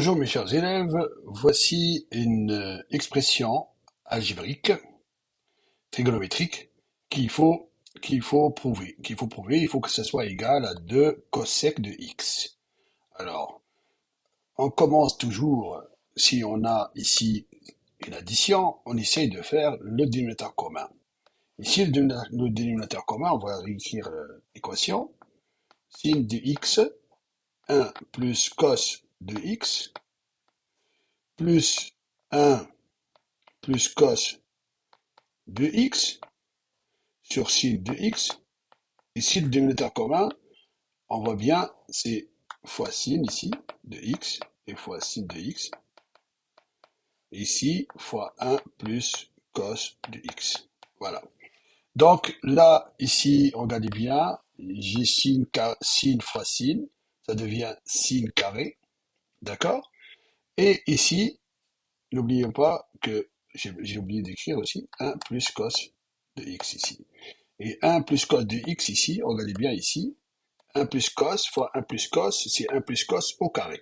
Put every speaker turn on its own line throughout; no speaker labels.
Bonjour mes chers élèves, voici une expression algébrique, trigonométrique, qu'il faut, qu'il faut prouver, il faut que ça soit égal à 2 cosec de x. Alors, on commence toujours, si on a ici une addition, on essaye de faire le dénominateur commun. Ici, le dénominateur commun, on va réécrire l'équation, sin de x, 1 plus cos de x, plus 1 plus cos de x sur sin de x. Ici, le dénominateur commun, on voit bien, c'est fois sin ici, de x, et fois sin de x. Ici, fois 1 plus cos de x. Voilà. Donc là, ici, regardez bien, j'ai sin fois sin, ça devient sin carré, d'accord? Et ici, n'oublions pas que j'ai oublié d'écrire aussi 1 plus cos de x ici. Et 1 plus cos de x ici, regardez bien ici, 1 plus cos fois 1 plus cos, c'est 1 plus cos au carré.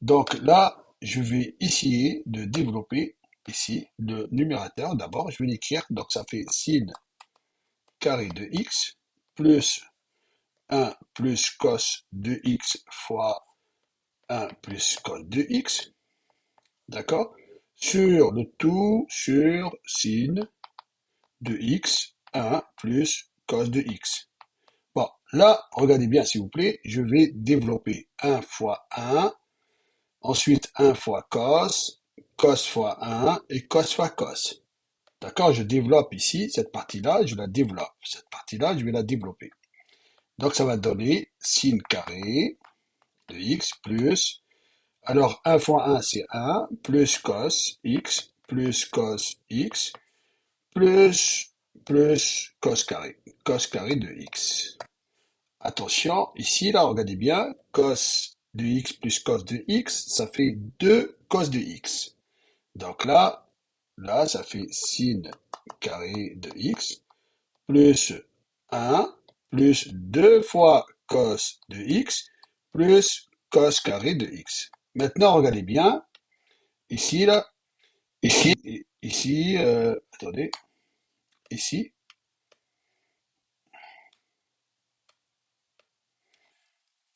Donc là, je vais essayer de développer ici le numérateur. D'abord, je vais l'écrire, donc ça fait sin carré de x plus 1 plus cos de x fois 1 plus cos de x, d'accord? Sur le tout sur sin de x, 1 plus cos de x. Bon, là, regardez bien s'il vous plaît, je vais développer 1 fois 1, ensuite 1 fois cos, cos fois 1 et cos fois cos. D'accord? Je développe ici, cette partie-là, je la développe. Cette partie-là, je vais la développer. Donc ça va donner sin carré de x plus, alors 1 fois 1 c'est 1, plus cos x, plus cos carré de x. Attention, ici, là, regardez bien, cos de x plus cos de x, ça fait 2 cos de x. Donc là, ça fait sin carré de x, plus 1, plus 2 fois cos de x, plus cos carré de x. Maintenant, regardez bien, ici, là, ici, attendez, ici,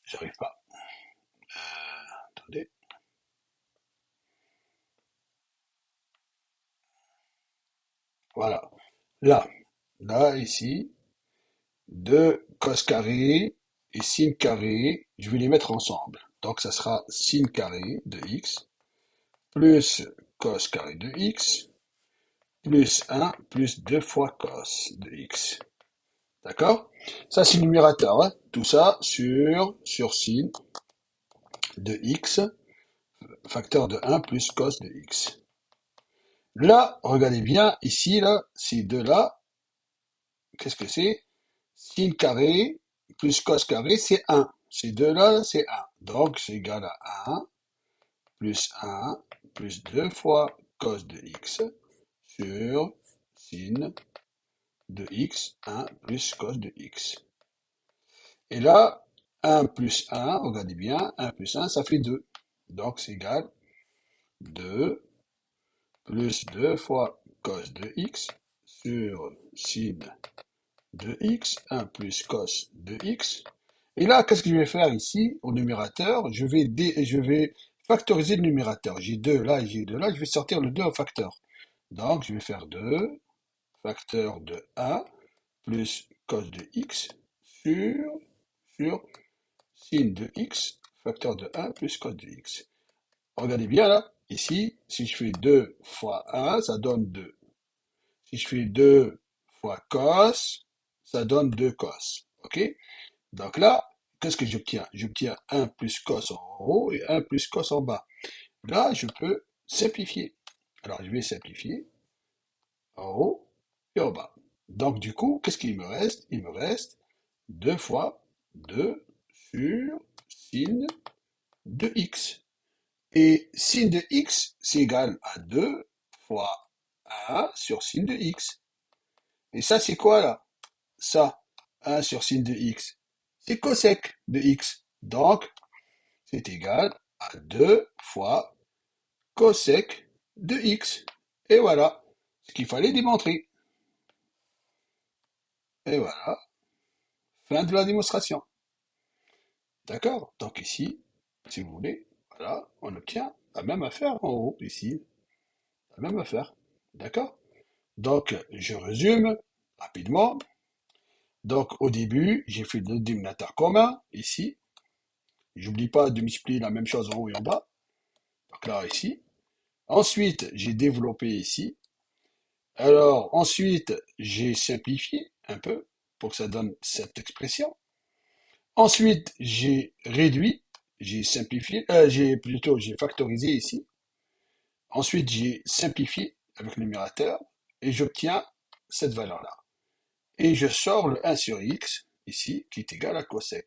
j'arrive pas, attendez, voilà, là, ici, 2 cos carré et sin carré, je vais les mettre ensemble. Donc ça sera sin carré de x plus cos carré de x plus 1 plus 2 fois cos de x. D'accord? Ça c'est le numérateur, hein. Tout ça sur sin de x, facteur de 1 plus cos de x. Là, regardez bien, ici, là, ces deux-là, qu'est-ce que c'est? Sin carré plus cos carré, c'est 1. Ces deux-là, c'est 1. Donc, c'est égal à 1 plus 2 fois cos de x sur sin de x, 1 plus cos de x. Et là, 1 plus 1, regardez bien, 1 plus 1, ça fait 2. Donc, c'est égal 2 plus 2 fois cos de x sur sin de x, 1 plus cos de x. Et là, qu'est-ce que je vais faire ici au numérateur? Je vais factoriser le numérateur. J'ai 2 là et j'ai 2 là. Je vais sortir le 2 au facteur. Donc, je vais faire 2 facteur de 1 plus cos de x sur sin de x facteur de 1 plus cos de x. Regardez bien là. Ici, si je fais 2 fois 1, ça donne 2. Si je fais 2 fois cos, ça donne 2 cos. OK? Donc là, qu'est-ce que j'obtiens? J'obtiens 1 plus cos en haut et 1 plus cos en bas. Là, je peux simplifier. Alors, je vais simplifier en haut et en bas. Donc, du coup, qu'est-ce qu'il me reste? Il me reste 2 fois 2 sur sin de x. Et sin de x, c'est égal à 2 fois 1 sur sin de x. Et ça, c'est quoi là? Ça, 1 sur sin de x, c'est cosec de x. Donc, c'est égal à 2 fois cosec de x. Et voilà ce qu'il fallait démontrer. Et voilà, fin de la démonstration. D'accord? Donc ici, si vous voulez, voilà, on obtient la même affaire en haut, ici, la même affaire. D'accord? Donc, je résume rapidement. Donc, au début, j'ai fait le dénominateur commun, ici. J'oublie pas de multiplier la même chose en haut et en bas. Donc là, ici. Ensuite, j'ai développé ici. Alors, ensuite, j'ai simplifié un peu pour que ça donne cette expression. Ensuite, j'ai réduit, j'ai simplifié, j'ai factorisé ici. Ensuite, j'ai simplifié avec le numérateur et j'obtiens cette valeur-là. Et je sors le 1 sur x, ici, qui est égal à cosec.